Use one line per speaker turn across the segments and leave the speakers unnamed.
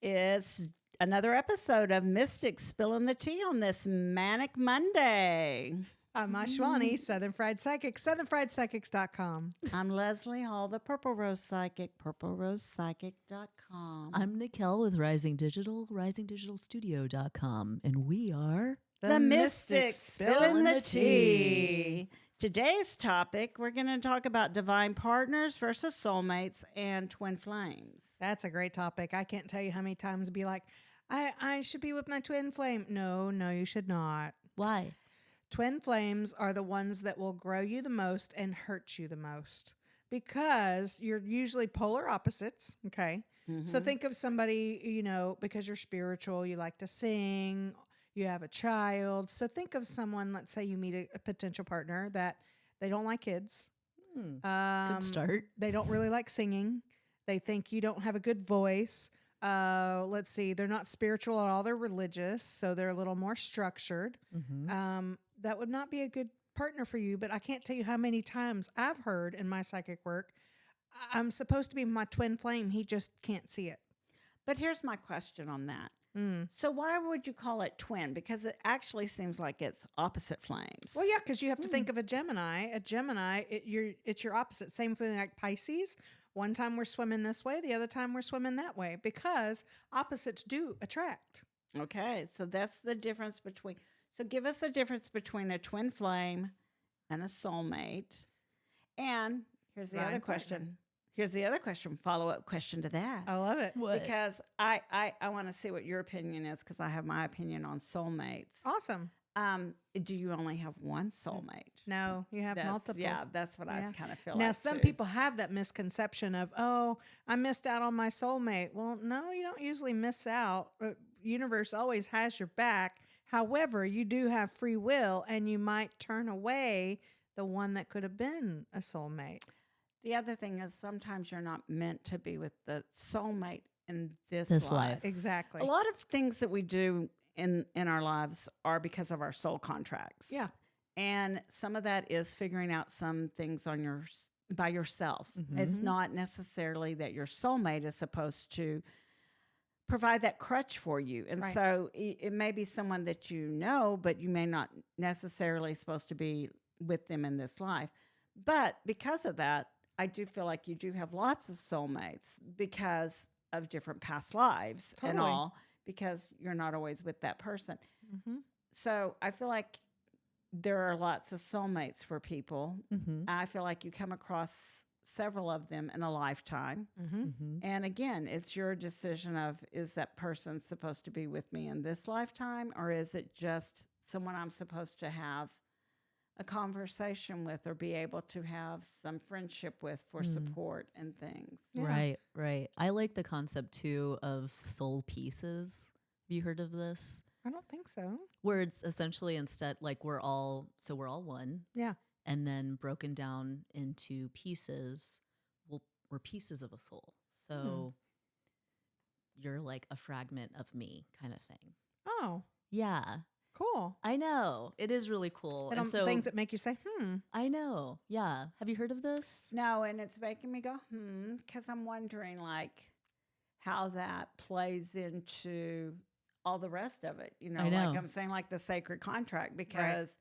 It's another episode of Mystics Spilling the Tea on this Manic Monday.
I'm Ashwani, Southern Fried Psychic, southernfriedpsychics.com.
I'm Leslie Hall, the Purple Rose Psychic, purplerosepsychic.com.
I'm Nickelle with Rising Digital, risingdigitalstudio.com. And we are
The Mystics Spilling the Tea. Today's topic, we're going to talk about divine partners versus soulmates and twin flames.
That's a great topic. I can't tell you how many times be like, I should be with my twin flame. No, you should not.
why?
Twin flames are the ones that will grow you the most and hurt you the most because you're usually polar opposites. Okay. So think of somebody, because you're spiritual, you like to sing, you have a child. So think of someone, let's say you meet a potential partner that they don't like kids.
Good start.
They don't really like singing. They think you don't have a good voice. Let's see, they're not spiritual at all. They're religious. So they're a little more structured. That would not be a good partner for you. But I can't tell you how many times I've heard in my psychic work, I'm supposed to be my twin flame. He just can't see it.
But here's my question on that. So why would you call it twin? Because it actually seems like it's opposite flames.
Well, yeah, because you have to think of a Gemini. A Gemini, it's your opposite. Same thing like Pisces. One time we're swimming this way, the other time we're swimming that way because opposites do attract.
Okay, so that's the difference between. So give us the difference between a twin flame and a soulmate. And here's the
Divine
other question. Here's the other question, follow-up question to that.
I love it.
What?
Because I want to see what your opinion is because I have my opinion on soulmates.
Awesome.
Do you only have one soulmate?
No, you have multiple.
Yeah, that's what I kind of feel
Now,
like
some
too.
people have that misconception of, oh, I missed out on my soulmate. Well, no, you don't usually miss out. Universe always has your back. However, you do have free will and you might turn away the one that could have been a soulmate.
The other thing is sometimes you're not meant to be with the soulmate in this
This
life.
life.
Exactly.
A lot of things that we do in our lives are because of our soul contracts.
Yeah.
And some of that is figuring out some things on by yourself. It's not necessarily that your soulmate is supposed to provide that crutch for you. And
Right.
so it may be someone that you know, but you may not necessarily supposed to be with them in this life. But because of that, I do feel like you do have lots of soulmates because of different past lives and
Totally.
all, because you're not always with that person. So I feel like there are lots of soulmates for people. I feel like you come across several of them in a lifetime. And again, it's your decision of, is that person supposed to be with me in this lifetime, or is it just someone I'm supposed to have a conversation with or be able to have some friendship with for support and things?
Right. I like the concept too of soul pieces. Have you heard of this?
I don't think so.
Where it's essentially instead like we're all one.
Yeah.
And then broken down into pieces. Well, we're pieces of a soul. So you're like a fragment of me kind of thing.
Oh,
Yeah.
cool.
I know. It is really cool.
And
so
things that make you say,
I know. Yeah. Have you heard of this?
No, and it's making me go, because I'm wondering like how that plays into all the rest of it.
I know.
Like I'm saying, like the sacred contract, because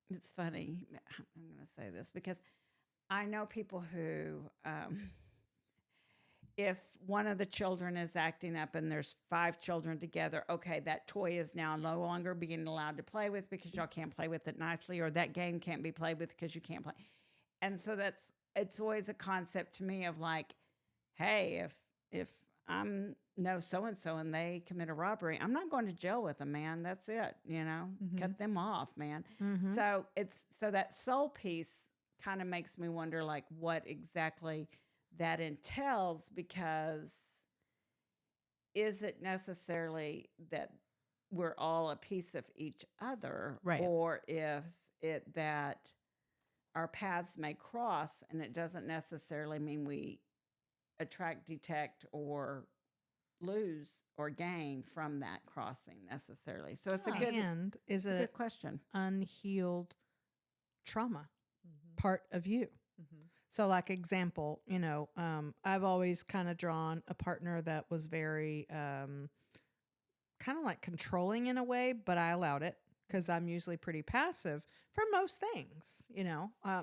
it's funny. I'm going to say this because I know people who, if one of the children is acting up and there's 5 children together, okay, that toy is now no longer being allowed to play with because y'all can't play with it nicely, or that game can't be played with because you can't play. And so it's always a concept to me of like, hey, if I'm no so-and-so and they commit a robbery, I'm not going to jail with them, man. That's it. Cut them off, man. So so that soul piece kind of makes me wonder like what exactly that entails, because is it necessarily that we're all a piece of each other,
Right.
or is it that our paths may cross and it doesn't necessarily mean we attract, detect, or lose or gain from that crossing necessarily? So it's a good,
and is
it's a
it
good question.
unhealed trauma part of you? So, like example, I've always kind of drawn a partner that was very kind of like controlling in a way, but I allowed it because I'm usually pretty passive for most things.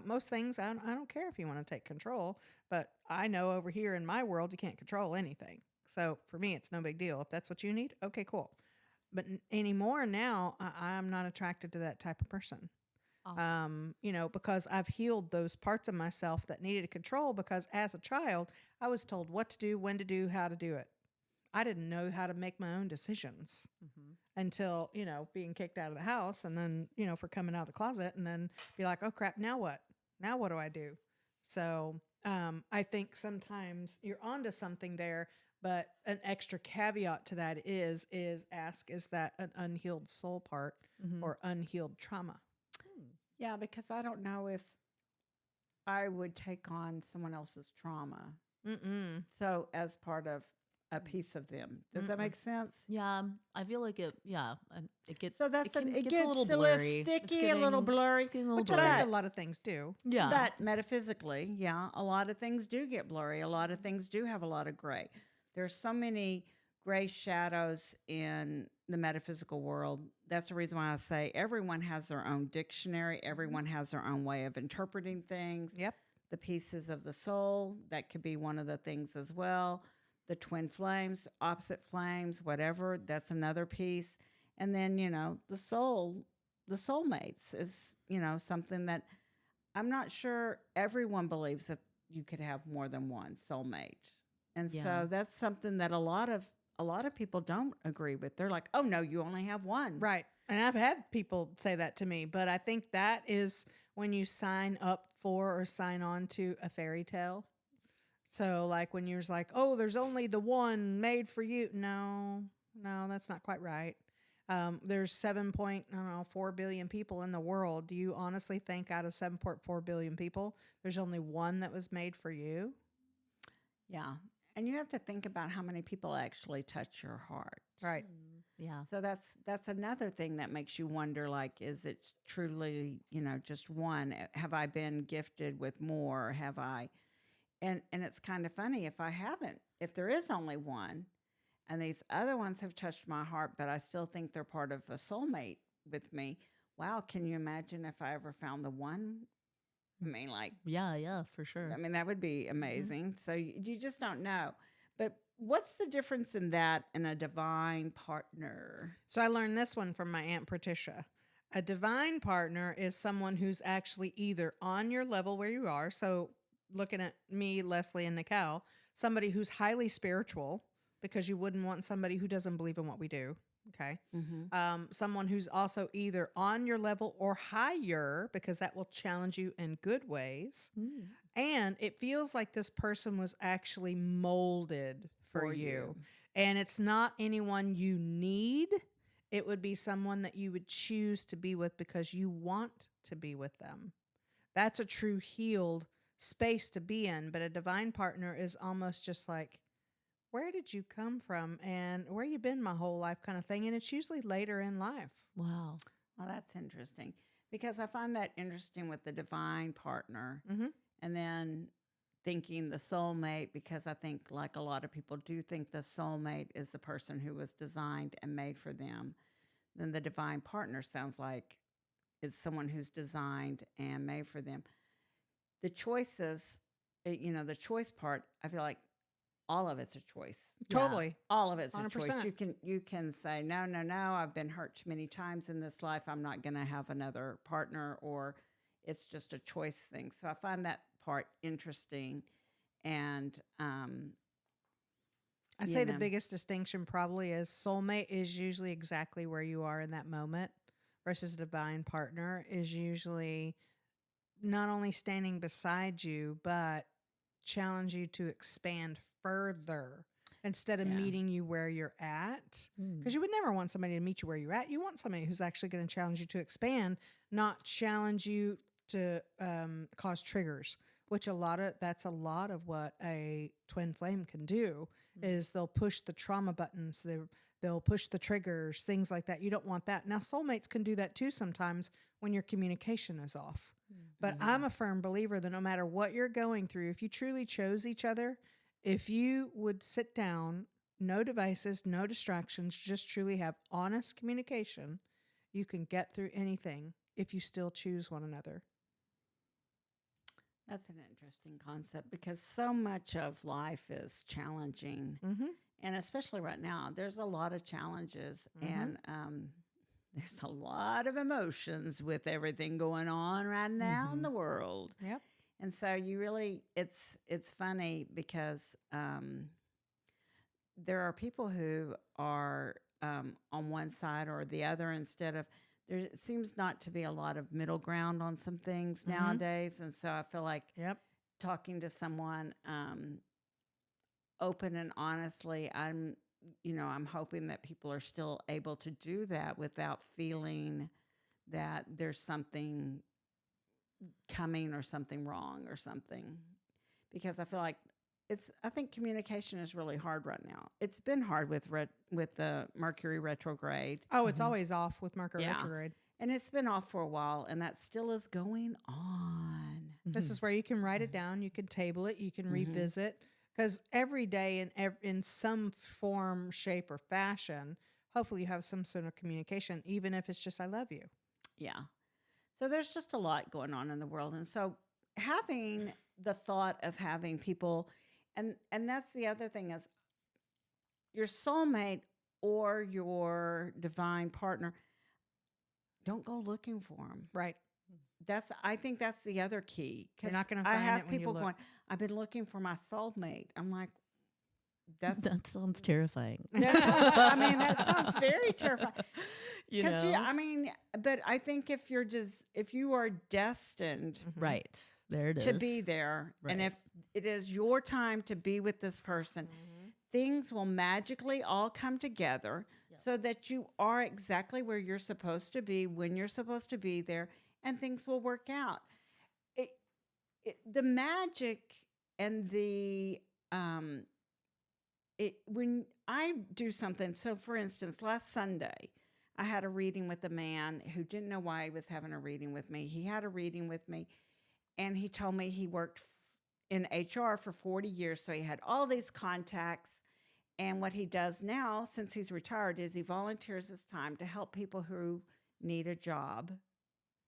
Most things I don't care if you want to take control, but I know over here in my world you can't control anything. So for me, it's no big deal. If that's what you need, okay, cool. But anymore now, I'm not attracted to that type of person.
Awesome.
Because I've healed those parts of myself that needed control because as a child, I was told what to do, when to do, how to do it. I didn't know how to make my own decisions until, being kicked out of the house and then, for coming out of the closet and then be like, oh crap, now what? Now what do I do? So I think sometimes you're onto something there, but an extra caveat to that is ask, is that an unhealed soul part or unhealed trauma?
Yeah, because I don't know if I would take on someone else's trauma.
Mm-mm.
So as part of a piece of them. Does that make sense?
Yeah, I feel like it. Yeah, it gets.
So that's
it
gets
gets a little
sticky,
blurry.
a little blurry.
It's getting a little
Which I
blurry.
think a lot of things do.
Yeah,
But metaphysically, yeah, a lot of things do get blurry. A lot of things do have a lot of gray. There's so many gray shadows in the metaphysical world. That's the reason why I say everyone has their own dictionary. Everyone has their own way of interpreting things.
Yep.
The pieces of the soul, that could be one of the things as well. The twin flames, opposite flames, whatever, that's another piece. And then, the soulmates is, something that I'm not sure everyone believes that you could have more than one soulmate. And
Yeah.
so that's something that a lot of people don't agree with. They're like, "Oh no, you only have one."
Right. And I've had people say that to me, but I think that is when you sign up for or sign on to a fairy tale. So like when you're like, "Oh, there's only the one made for you." No, that's not quite right. There's 7.4 billion people in the world. Do you honestly think out of 7.4 billion people, there's only one that was made for you?
Yeah. And you have to think about how many people actually touch your heart.
Right.
yeah.
So that's another thing that makes you wonder, like, is it truly, just one? Have I been gifted with more? Have I? And it's kind of funny if there is only one, and these other ones have touched my heart, but I still think they're part of a soulmate with me. Wow, can you imagine if I ever found the one? I mean, like,
Yeah, for sure.
I mean, that would be amazing. So you just don't know. But what's the difference in that and a divine partner?
So I learned this one from my Aunt Patricia. A divine partner is someone who's actually either on your level where you are. So looking at me, Lezli and Nickelle, somebody who's highly spiritual, because you wouldn't want somebody who doesn't believe in what we do. Okay. Someone who's also either on your level or higher, because that will challenge you in good ways. And it feels like this person was actually molded for you. And it's not anyone you need. It would be someone that you would choose to be with because you want to be with them. That's a true healed space to be in. But a divine partner is almost just like, where did you come from and where you been my whole life kind of thing. And it's usually later in life.
Wow.
Well, that's interesting because I find that interesting with the divine partner
Mm-hmm.
and then thinking the soulmate, because I think like a lot of people do think the soulmate is the person who was designed and made for them. Then the divine partner sounds like it's someone who's designed and made for them. The choices, the choice part, I feel like all of it's a choice.
Totally.
All of it's a choice.
100%.
You can say, no, I've been hurt too many times in this life. I'm not going to have another partner, or it's just a choice thing. So I find that part interesting. And
I say the biggest distinction probably is soulmate is usually exactly where you are in that moment versus a divine partner is usually not only standing beside you, but challenge you to expand further instead of meeting you where you're at. Because you would never want somebody to meet you where you're at. You want somebody who's actually going to challenge you to expand, not challenge you to cause triggers, which that's a lot of what a twin flame can do is they'll push the trauma buttons. They'll push the triggers, things like that. You don't want that. Now, soulmates can do that too sometimes when your communication is off. But I'm a firm believer that no matter what you're going through, if you truly chose each other, if you would sit down, no devices, no distractions, just truly have honest communication, you can get through anything if you still choose one another.
That's an interesting concept because so much of life is challenging.
Mm-hmm.
And especially right now, there's a lot of challenges
Mhm.
and there's a lot of emotions with everything going on right now in the world.
Yep.
And so you really, it's funny because there are people who are on one side or the other instead of, there seems not to be a lot of middle ground on some things nowadays. And so I feel like
Yep.
talking to someone open and honestly, I'm hoping that people are still able to do that without feeling that there's something coming or something wrong or something. Because I feel like I think communication is really hard right now. It's been hard with the Mercury retrograde.
Oh, it's always off with Mercury
Yeah.
retrograde.
And it's been off for a while, and that still is going on.
This is where you can write it down, you can table it, you can revisit. Because every day in some form, shape, or fashion, hopefully you have some sort of communication, even if it's just, I love you.
Yeah. So there's just a lot going on in the world. And so having the thought of having people, and that's the other thing is your soulmate or your divine partner, don't go looking for them.
Right.
I think that's the other key.
You're not gonna
I
find
have
it when you
people
look.
going, I've been looking for my soulmate. I'm like,
That sounds terrifying.
that sounds very terrifying.
You
Because
know?
but I think if you are destined
Right. There it is.
to be there, and
Right.
if it is your time to be with this person, things will magically all come together so that you are exactly where you're supposed to be when you're supposed to be there, and things will work out. The magic and the when I do something. So, for instance, last Sunday, I had a reading with a man who didn't know why he was having a reading with me. He had a reading with me, and he told me he worked in HR for 40 years, so he had all these contacts. And what he does now, since he's retired, is he volunteers his time to help people who need a job.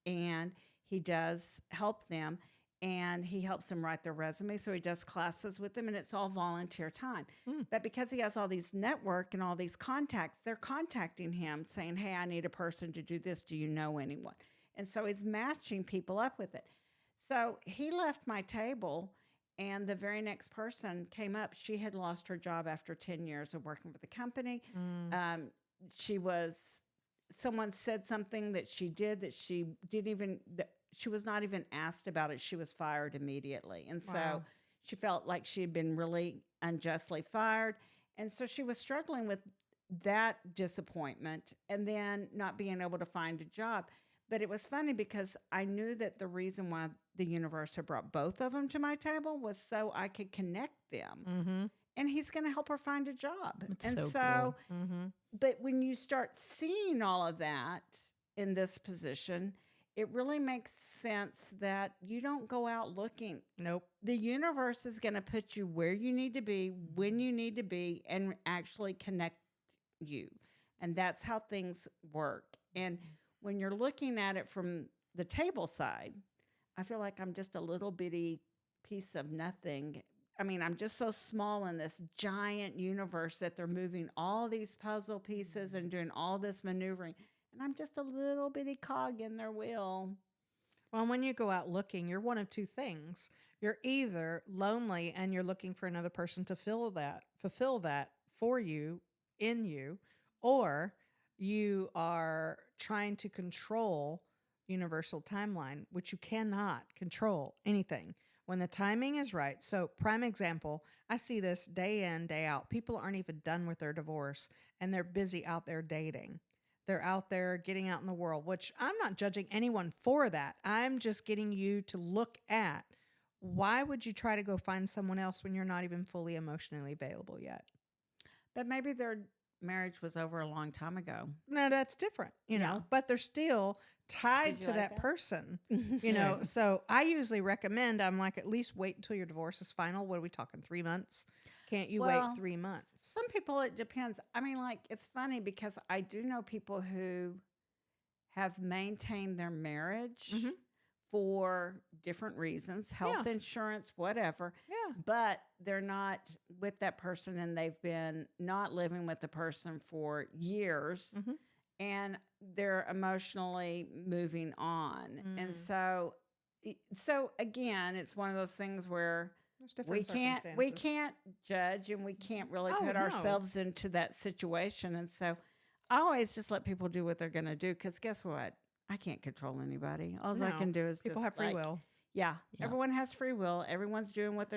And he does help them, and he helps them write their resume. So he does classes with them, and it's all volunteer time. But because he has all these network and all these contacts, they're contacting him saying, hey, I need a person to do this. Do you know anyone? And so he's matching people up with it. So he left my table, and the very next person came up. She had lost her job after 10 years of working for the company. Someone said something that she did that she didn't even, she was not even asked about it. She was fired immediately. And so
Wow.
she felt like she had been really unjustly fired. And so she was struggling with that disappointment and then not being able to find a job. But it was funny because I knew that the reason why the universe had brought both of them to my table was so I could connect them. And he's going to help her find a job.
That's
and
so cool.
But when you start seeing all of that in this position, it really makes sense that you don't go out looking.
Nope.
The universe is going to put you where you need to be, when you need to be, and actually connect you. And that's how things work. And when you're looking at it from the table side, I feel like I'm just a little bitty piece of nothing. I mean, I'm just so small in this giant universe that they're moving all these puzzle pieces and doing all this maneuvering. And I'm just a little bitty cog in their wheel.
Well, when you go out looking, you're one of two things. You're either lonely and you're looking for another person to fulfill that for you, in you, or you are trying to control universal timeline, which you cannot control anything. When the timing is right. So, prime example, I see this day in, day out. People aren't even done with their divorce and they're busy out there dating. They're out there getting out in the world, which I'm not judging anyone for that. I'm just getting you to look at why would you try to go find someone else when you're not even fully emotionally available yet?
But maybe they're marriage was over a long time ago.
No, that's different, you
Yeah.
know, but they're still tied
Did you
to
like
that
that?
person,
That's
you know.
right.
So I usually recommend, I'm like, at least wait until your divorce is final. What are we talking, 3 months? Can't you wait
Well,
3 months?
Some people, it depends. I mean, like, it's funny because I do know people who have maintained their marriage
Mhm.
for different reasons, health
Yeah.
insurance, whatever,
Yeah.
but they're not with that person and they've been not living with the person for years
Mhm.
and they're emotionally moving on. And
Mm.
so again, it's one of those things where
There's
we
different
can't
circumstances.
judge and we can't really
Oh,
put
no.
ourselves into that situation. And so I always just let people do what they're going to do because guess what? I can't control anybody. All I
No.
can do is
People
just
have free
like,
will.
yeah,
Yeah.
everyone has free will. Everyone's doing what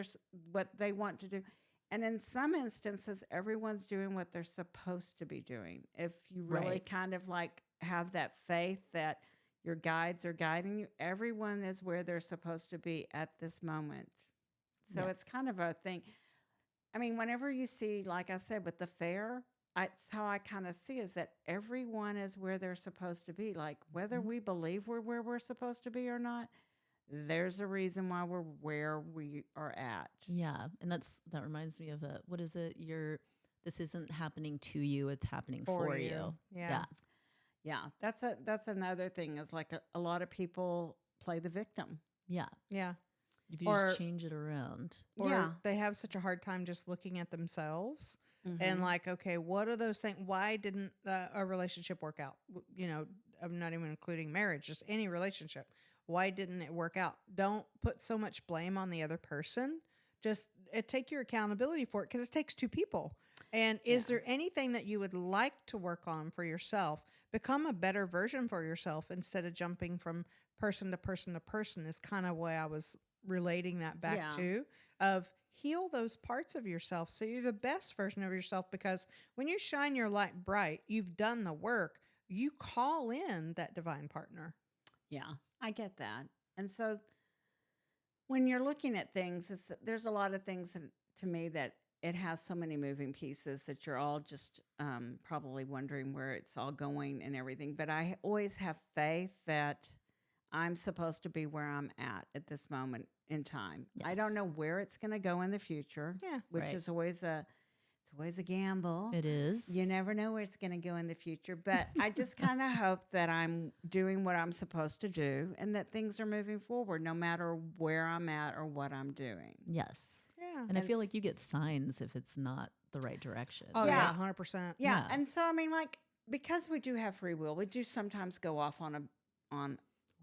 they want to do. And in some instances, everyone's doing what they're supposed to be doing. If you really
Right.
kind of like have that faith that your guides are guiding you, everyone is where they're supposed to be at this moment. So it's
Yes.
kind of a thing. I mean, whenever you see, like I said, with the fair, it's how I kind of see is that everyone is where they're supposed to be. Like whether
Mhm.
we believe we're where we're supposed to be or not, there's a reason why we're where we are at.
Yeah, and that reminds me of what is it? This isn't happening to you; it's happening for you.
Yeah.
Yeah, that's another thing is like a lot of people play the victim.
Yeah.
Yeah.
If you
Or
just change it around,
or
Yeah.
they have such a hard time just looking at themselves and
Mhm.
like, okay, what are those things? Why didn't a relationship work out? You know, I'm not even including marriage, just any relationship. Why didn't it work out? Don't put so much blame on the other person. Just take your accountability for it because it takes two people. And is
Yeah.
there anything that you would like to work on for yourself? Become a better version for yourself instead of jumping from person to person to person, is kind of why I was relating that back
Yeah.
to, of heal those parts of yourself so you're the best version of yourself, because when you shine your light bright, you've done the work, you call in that divine partner.
Yeah, I get that. And so when you're looking at things, there's a lot of things to me that it has so many moving pieces that you're all just probably wondering where it's all going and everything. But I always have faith that I'm supposed to be where I'm at this moment in time. I don't know
Yes.
where it's going to go in the future,
Yeah.
which
Right.
is always a gamble.
it is.
You never know where it's going to go in the future, but I just kind of hope that I'm doing what I'm supposed to do and that things are moving forward no matter where I'm at or what I'm doing.
Yes,
Yeah.
and I feel
And
like you get signs if it's not the right direction.
Oh,
Yeah.
yeah, 100%.
Yeah,
Yeah.
and so I mean like because we do have free will, we do sometimes go off on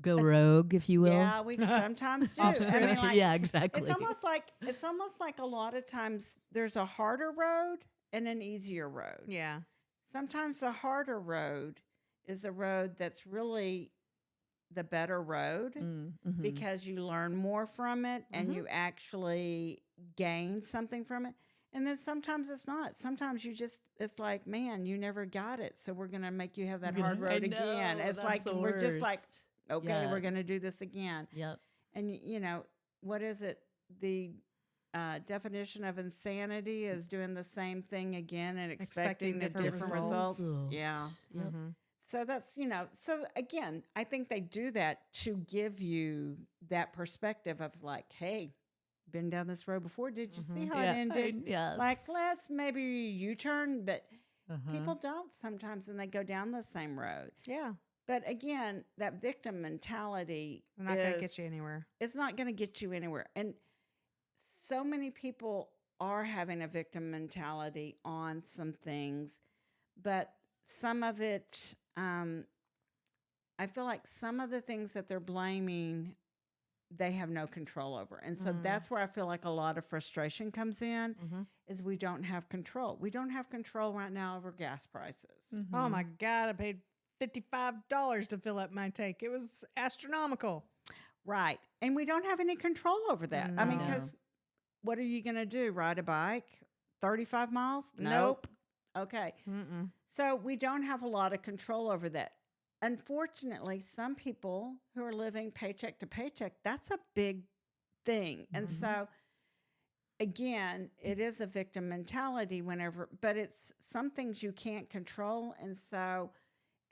Go rogue, if you will.
yeah, we sometimes do.
Off
I mean,
script.
like,
Yeah, exactly.
it's almost like a lot of times there's a harder road and an easier road.
Yeah.
Sometimes the harder road is a road that's really the better road
Mhm.
because you learn more from it and
Mhm.
you actually gain something from it. And then sometimes it's not. Sometimes it's like, man, you never got it. So we're going to make you have that hard
I
road again.
know,
It's
that's
like,
the
we're just like,
worst.
okay,
Yeah.
we're going to do this again.
Yep.
And, you know, what is it? The definition of insanity is doing the same thing again and expecting a
different
different
results.
results. Yeah.
Yep.
Mhm.
So that's, so again, I think they do that to give you that perspective of like, hey, been down this road before. Did you see how it ended?
Yes.
Like, let's maybe U-turn, but
Uh-huh.
people don't sometimes and they go down the same road.
Yeah.
But again, that victim mentality
They're not going to get you anywhere.
It's not going to get you anywhere. And so many people are having a victim mentality on some things, but some of it, I feel like some of the things that they're blaming, they have no control over. And so that's where I feel like a lot of frustration comes in,
Mhm.
is we don't have control. We don't have control right now over gas prices.
Mm-hmm.
Oh my God, I paid $55 to fill up my tank. It was astronomical.
Right. And we don't have any control over that. I mean,
No.
because what are you going to do? Ride a bike 35 miles?
Nope.
Okay.
Mm-mm.
So we don't have a lot of control over that. Unfortunately, some people who are living paycheck to paycheck, that's a big thing. And
Mhm.
so again, it is a victim mentality whenever, but it's some things you can't control. And so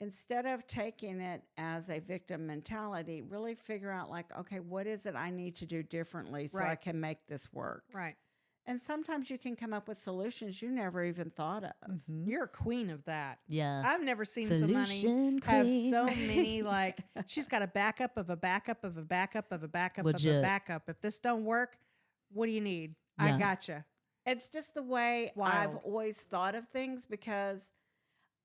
instead of taking it as a victim mentality, really figure out like, okay, what is it I need to do differently so I
Right.
can make this work?
Right.
And sometimes you can come up with solutions you never even thought of.
Mhm.
You're a queen of that.
Yeah.
I've never seen somebody
Solution
have
queen.
so many, like, she's got a backup of a backup of a backup of a backup of a
Legit.
backup. If this don't work, what do you need? I
Yeah.
gotcha.
It's just the way
It's
I've
wild.
always thought of things because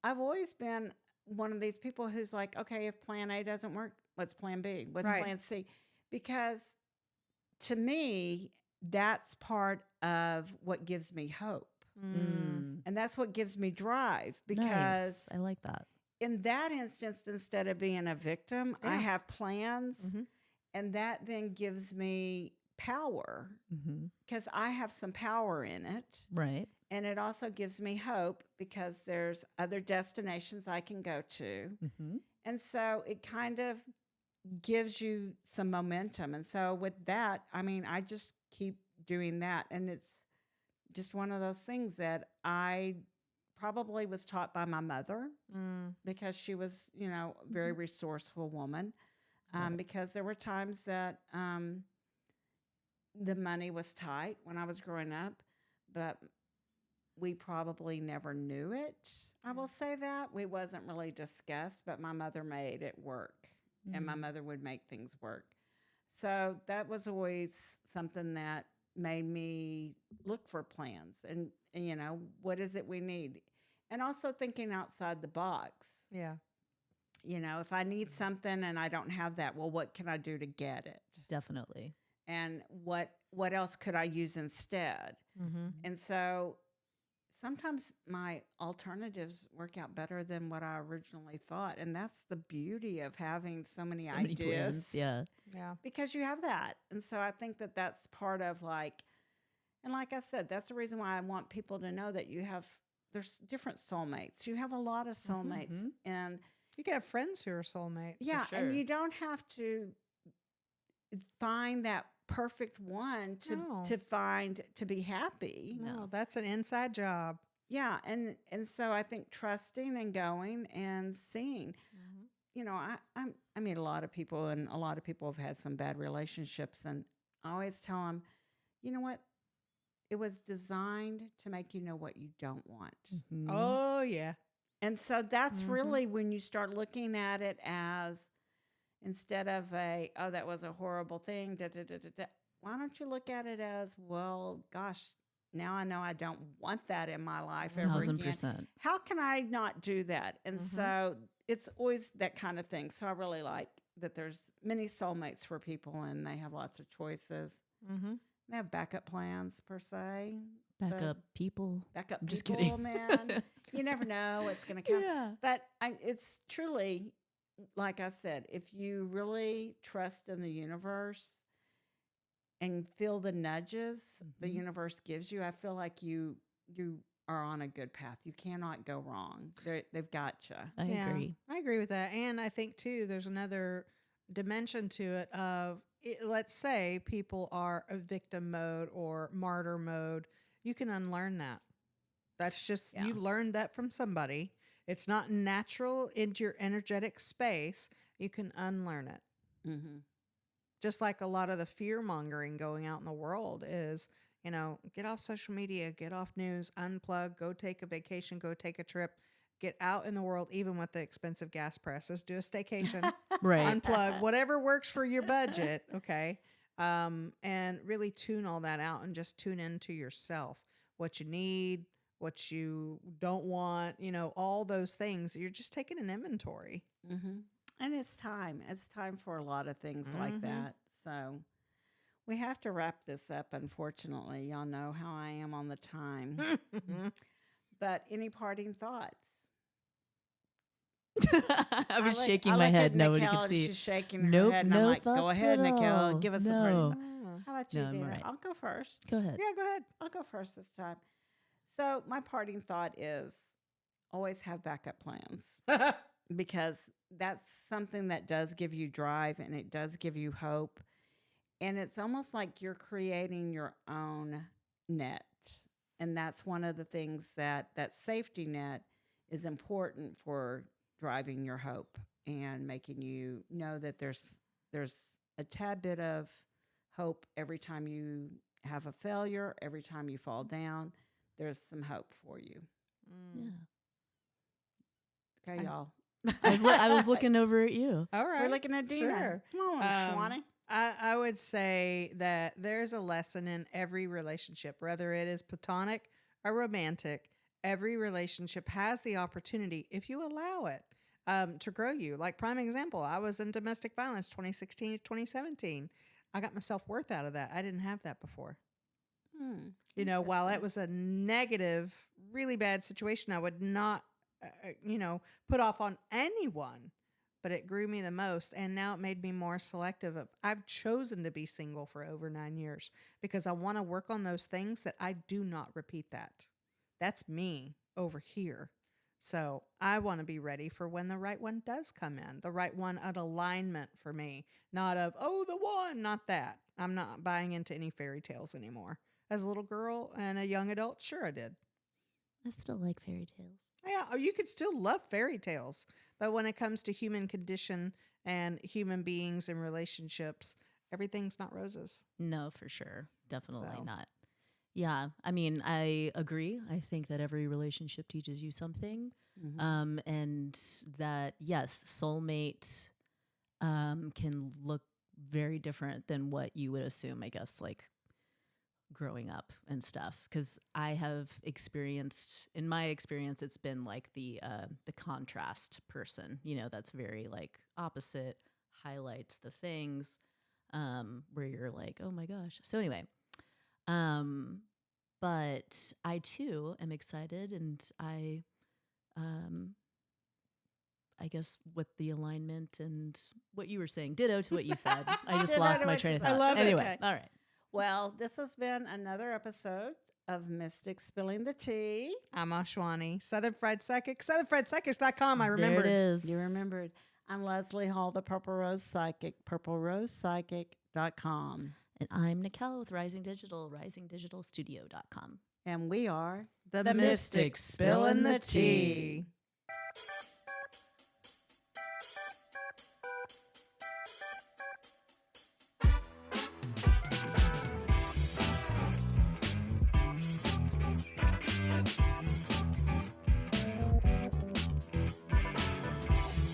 I've always been one of these people who's like, okay, if plan A doesn't work, what's plan B? What's
Right.
plan C? Because to me, that's part of what gives me hope.
Mm.
And that's what gives me drive because
Nice. I like that.
in that instance, instead of being a victim, I
Yeah.
have plans.
Mhm.
And that then gives me power
Mm-hmm.
because I have some power in it.
Right.
And it also gives me hope because there's other destinations I can go to.
Mm-hmm.
And so it kind of gives you some momentum. And so with that, I mean, I just keep doing that. And it's just one of those things that I probably was taught by my mother
Mm.
because she was, you know, a very resourceful woman.
Right.
Because there were times that the money was tight when I was growing up, but we probably never knew it. I will say that. We wasn't really discussed, but my mother made it work and my mother would make things work. So that was always something that made me look for plans and you know, what is it we need? And also thinking outside the box.
Yeah.
You know, if I need something and I don't have that, well, what can I do to get it?
Definitely.
And what else could I use instead?
Mm-hmm.
And so sometimes my alternatives work out better than what I originally thought. And that's the beauty of having so many
So many
ideas.
plans. Yeah.
Yeah.
Because you have that. And so I think that that's part of like, and like I said, that's the reason why I want people to know that there's different soulmates. You have a lot of soulmates.
Mhm.
And
You can have friends who are soulmates.
yeah,
sure.
and you don't have to find that perfect one
No.
to be happy.
No,
No.
that's an inside job.
Yeah, and so I think trusting and going and seeing.
Mm-hmm.
You know, I meet a lot of people, and a lot of people have had some bad relationships, and I always tell them, you know what? It was designed to make you know what you don't want.
Mhm.
Oh, yeah.
And so that's
Mhm.
really when you start looking at it as instead of that was a horrible thing, da, da, da, da, da, why don't you look at it as, well, gosh, now I know I don't want that in my life ever again.
1000%.
How can I not do that? And
Mhm.
so it's always that kind of thing. So I really like that there's many soulmates for people and they have lots of choices.
Mm-hmm.
They have backup plans per se.
Backup people.
Backup
I'm just
people,
kidding.
man. You never know what's going to come.
Yeah.
But it's truly, like I said, if you really trust in the universe and feel the nudges the
Mhm.
universe gives you, I feel like you are on a good path. You cannot go wrong. They've got you.
I agree.
I agree with that. And I think, too, there's another dimension to it of, let's say people are a victim mode or martyr mode. You can unlearn that. That's just,
Yeah.
you learned that from somebody. It's not natural into your energetic space. You can unlearn it.
Mm-hmm.
Just like a lot of the fear mongering going out in the world is, you know, get off social media, get off news, unplug, go take a vacation, go take a trip, get out in the world, even with the expensive gas prices, do a staycation,
Right.
unplug, whatever works for your budget. Okay. And really tune all that out and just tune into yourself, what you need, what you don't want, you know, all those things. You're just taking an inventory.
Mm-hmm. And it's time. It's time for a lot of things like
Mhm.
that. So we have to wrap this up, unfortunately. Y'all know how I am on the time. But any parting thoughts?
I was
look-
shaking
I
my
look
head.
at
Nobody
Nickelle
could
and
see.
she's shaking her
Nope,
head. And I'm
no
like, go
thoughts
ahead,
at
Nickelle.
all.
Give us the
No.
parting.
Ah.
How about you,
No, I'm
Dana?
all right.
I'll go first.
Go ahead.
Yeah, go ahead.
I'll go first this time. So my parting thought is always have backup plans because that's something that does give you drive and it does give you hope. And it's almost like you're creating your own net. And that's one of the things that safety net is important for driving your hope and making you know that there's a tad bit of hope every time you have a failure, every time you fall down, there's some hope for you.
Yeah.
Okay, y'all.
I was looking over at you.
All right.
We're looking at Dina.
Sure.
Come on, Ashwani.
I would say that there's a lesson in every relationship, whether it is platonic or romantic. Every relationship has the opportunity, if you allow it, to grow you. Like, prime example, I was in domestic violence 2016 to 2017. I got my self-worth out of that. I didn't have that before. You know, while it was a negative, really bad situation, I would not, put off on anyone, but it grew me the most. And now it made me more selective. I've chosen to be single for over 9 years because I want to work on those things that I do not repeat that. That's me over here. So I want to be ready for when the right one does come in, the right one at alignment for me, not of, oh, the one, not that. I'm not buying into any fairy tales anymore. As a little girl and a young adult, sure I did.
I still like fairy tales.
Yeah, you could still love fairy tales. But when it comes to human condition and human beings and relationships, everything's not roses.
No, for sure. Definitely
So.
not. Yeah. I mean, I agree. I think that every relationship teaches you something. And that, yes, soulmate can look very different than what you would assume, I guess, like growing up and stuff. Because I have experienced, in my experience, it's been like the contrast person, that's very like opposite, highlights the things where you're like, oh my gosh. So anyway, but I too am excited, and I guess with the alignment and what you were saying, ditto to what you said. I just
Ditto
lost
to
my
what
train
you
of
said.
thought.
I love it.
Anyway,
Okay.
all right.
Well, this has been another episode of Mystic Spilling the Tea.
I'm Ashwani, Southern Fried Psychic, southernfriedpsychics.com. I remember.
There it is.
You remembered. I'm Leslie Hall, the Purple Rose Psychic, purplerosepsychic.com.
And I'm Nickelle with Rising Digital, risingdigitalstudio.com.
And we are
The
The
Mystics
Mystics
spilling the tea.